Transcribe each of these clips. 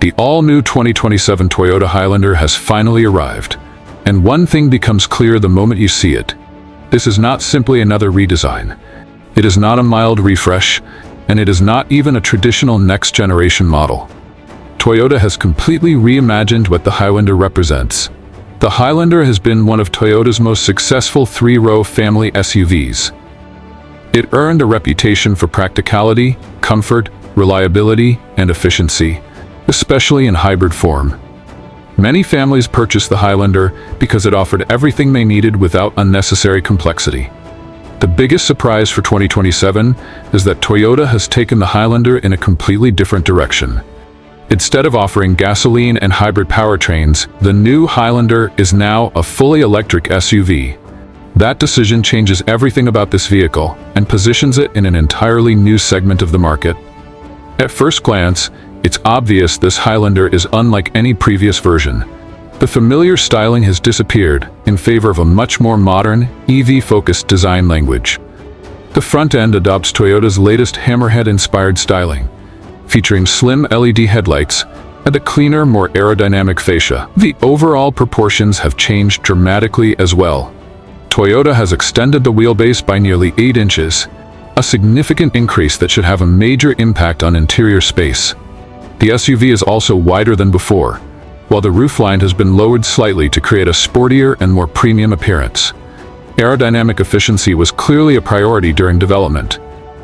The all-new 2027 Toyota Highlander has finally arrived, and one thing becomes clear the moment you see it. This is not simply another redesign. It is not a mild refresh, and it is not even a traditional next-generation model. Toyota has completely reimagined what the Highlander represents. The Highlander has been one of Toyota's most successful three-row family SUVs. It earned a reputation for practicality, comfort, reliability, and efficiency, especially in hybrid form. Many families purchased the Highlander because it offered everything they needed without unnecessary complexity. The biggest surprise for 2027 is that Toyota has taken the Highlander in a completely different direction. Instead of offering gasoline and hybrid powertrains, the new Highlander is now a fully electric SUV. That decision changes everything about this vehicle and positions it in an entirely new segment of the market. At first glance, it's obvious this Highlander is unlike any previous version. The familiar styling has disappeared in favor of a much more modern, EV-focused design language. The front end adopts Toyota's latest hammerhead-inspired styling, featuring slim LED headlights and a cleaner, more aerodynamic fascia. The overall proportions have changed dramatically as well. Toyota has extended the wheelbase by nearly 8 inches, a significant increase that should have a major impact on interior space. The SUV is also wider than before, while the roofline has been lowered slightly to create a sportier and more premium appearance. Aerodynamic efficiency was clearly a priority during development.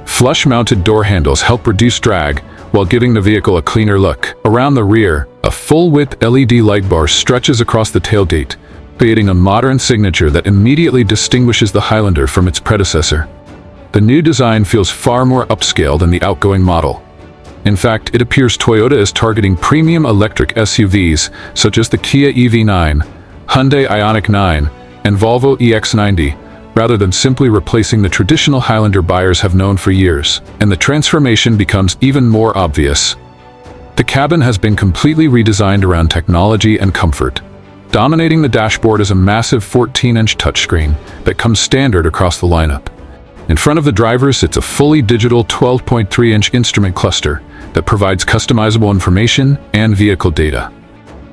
Flush-mounted door handles help reduce drag while giving the vehicle a cleaner look. Around the rear, a full-width LED light bar stretches across the tailgate, creating a modern signature that immediately distinguishes the Highlander from its predecessor. The new design feels far more upscale than the outgoing model. In fact, it appears Toyota is targeting premium electric SUVs such as the Kia EV9, Hyundai Ioniq 9, and Volvo EX90, rather than simply replacing the traditional Highlander buyers have known for years. And the transformation becomes even more obvious. The cabin has been completely redesigned around technology and comfort. Dominating the dashboard is a massive 14-inch touchscreen that comes standard across the lineup. In front of the driver sits a fully digital 12.3-inch instrument cluster that provides customizable information and vehicle data.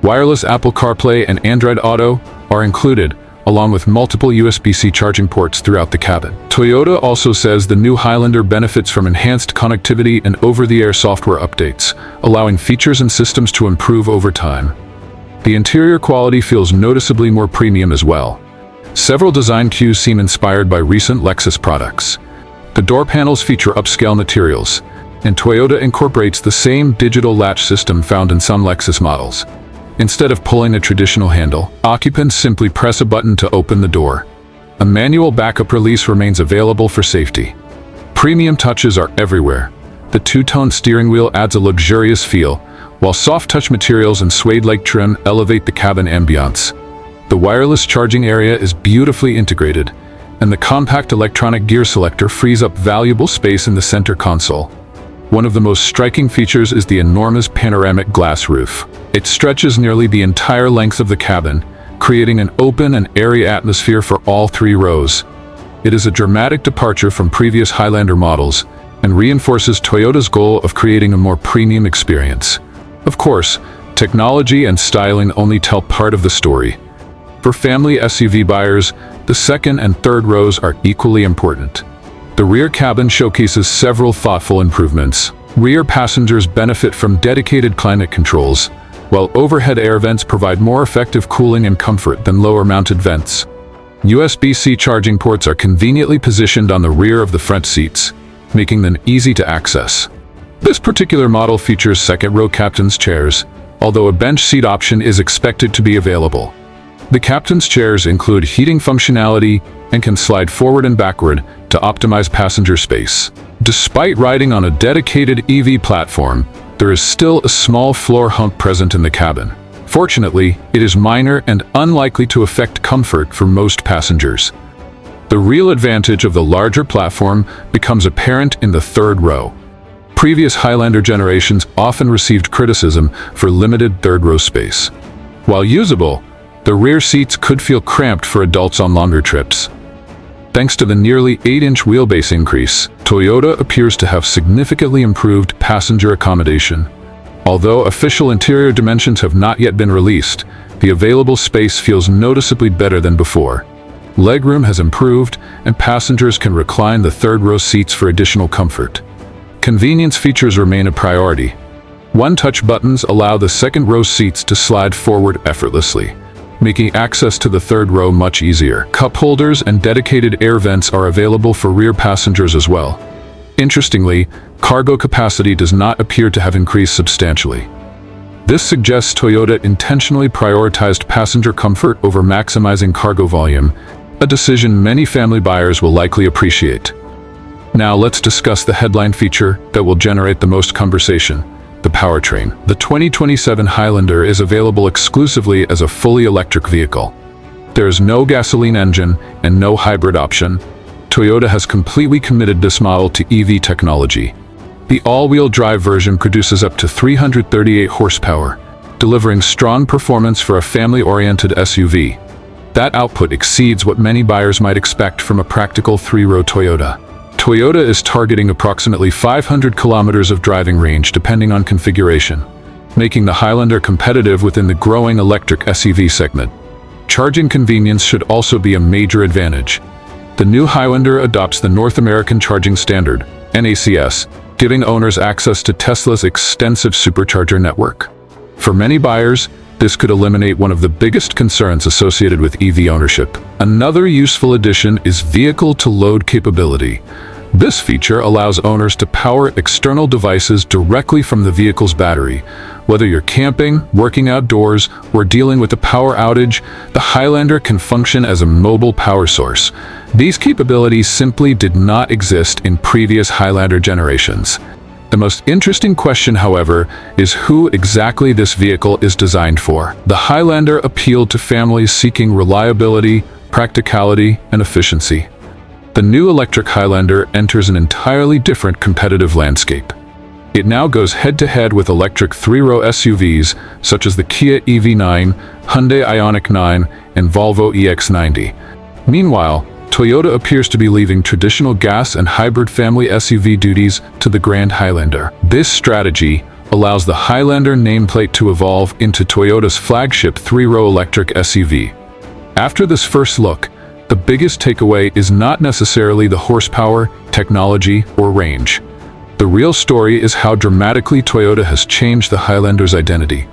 Wireless Apple CarPlay and Android Auto are included, along with multiple USB-C charging ports throughout the cabin. Toyota also says the new Highlander benefits from enhanced connectivity and over-the-air software updates, allowing features and systems to improve over time. The interior quality feels noticeably more premium as well. Several design cues seem inspired by recent Lexus products. The door panels feature upscale materials, and Toyota incorporates the same digital latch system found in some Lexus models. Instead of pulling a traditional handle, occupants simply press a button to open the door. A manual backup release remains available for safety. Premium touches are everywhere. The two-tone steering wheel adds a luxurious feel, while soft-touch materials and suede-like trim elevate the cabin ambiance. The wireless charging area is beautifully integrated, and the compact electronic gear selector frees up valuable space in the center console. One of the most striking features is the enormous panoramic glass roof. It stretches nearly the entire length of the cabin, creating an open and airy atmosphere for all 3 rows. It is a dramatic departure from previous Highlander models and reinforces Toyota's goal of creating a more premium experience. Of course, technology and styling only tell part of the story. For family SUV buyers, the second and third rows are equally important. The rear cabin showcases several thoughtful improvements. Rear passengers benefit from dedicated climate controls, while overhead air vents provide more effective cooling and comfort than lower-mounted vents. USB-C charging ports are conveniently positioned on the rear of the front seats, making them easy to access. This particular model features second-row captain's chairs, although a bench seat option is expected to be available. The captain's chairs include heating functionality and can slide forward and backward to optimize passenger space. Despite riding on a dedicated EV platform, there is still a small floor hump present in the cabin. Fortunately, it is minor and unlikely to affect comfort for most passengers. The real advantage of the larger platform becomes apparent in the third row. Previous Highlander generations often received criticism for limited third-row space. While usable, the rear seats could feel cramped for adults on longer trips. Thanks to the nearly 8-inch wheelbase increase, Toyota appears to have significantly improved passenger accommodation. Although official interior dimensions have not yet been released, the available space feels noticeably better than before. Legroom has improved, and passengers can recline the third-row seats for additional comfort. Convenience features remain a priority. One-touch buttons allow the second-row seats to slide forward effortlessly, making access to the third row much easier. Cup holders and dedicated air vents are available for rear passengers as well. Interestingly, cargo capacity does not appear to have increased substantially. This suggests Toyota intentionally prioritized passenger comfort over maximizing cargo volume, a decision many family buyers will likely appreciate. Now let's discuss the headline feature that will generate the most conversation: the powertrain. The 2027 Highlander is available exclusively as a fully electric vehicle. There is no gasoline engine and no hybrid option. Toyota has completely committed this model to EV technology. The all-wheel drive version produces up to 338 horsepower, delivering strong performance for a family-oriented SUV. That output exceeds what many buyers might expect from a practical three-row Toyota. Toyota is targeting approximately 500 kilometers of driving range depending on configuration, making the Highlander competitive within the growing electric SUV segment. Charging convenience should also be a major advantage. The new Highlander adopts the North American Charging Standard, NACS, giving owners access to Tesla's extensive supercharger network. For many buyers, this could eliminate one of the biggest concerns associated with EV ownership. Another useful addition is vehicle-to-load capability. This feature allows owners to power external devices directly from the vehicle's battery. Whether you're camping, working outdoors, or dealing with a power outage, the Highlander can function as a mobile power source. These capabilities simply did not exist in previous Highlander generations. The most interesting question, however, is who exactly this vehicle is designed for. The Highlander appealed to families seeking reliability, practicality, and efficiency. The new electric Highlander enters an entirely different competitive landscape. It now goes head-to-head with electric three-row SUVs such as the Kia EV9, Hyundai Ioniq 9, and Volvo EX90. Meanwhile, Toyota appears to be leaving traditional gas and hybrid family SUV duties to the Grand Highlander. This strategy allows the Highlander nameplate to evolve into Toyota's flagship three-row electric SUV. After this first look, the biggest takeaway is not necessarily the horsepower, technology, or range. The real story is how dramatically Toyota has changed the Highlander's identity.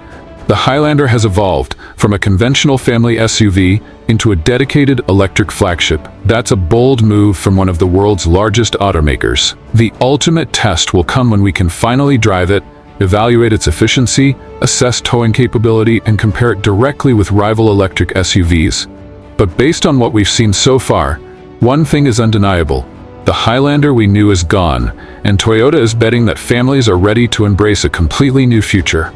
The Highlander has evolved from a conventional family SUV into a dedicated electric flagship. That's a bold move from one of the world's largest automakers. The ultimate test will come when we can finally drive it, evaluate its efficiency, assess towing capability, and compare it directly with rival electric SUVs. But based on what we've seen so far, one thing is undeniable. The Highlander we knew is gone, and Toyota is betting that families are ready to embrace a completely new future.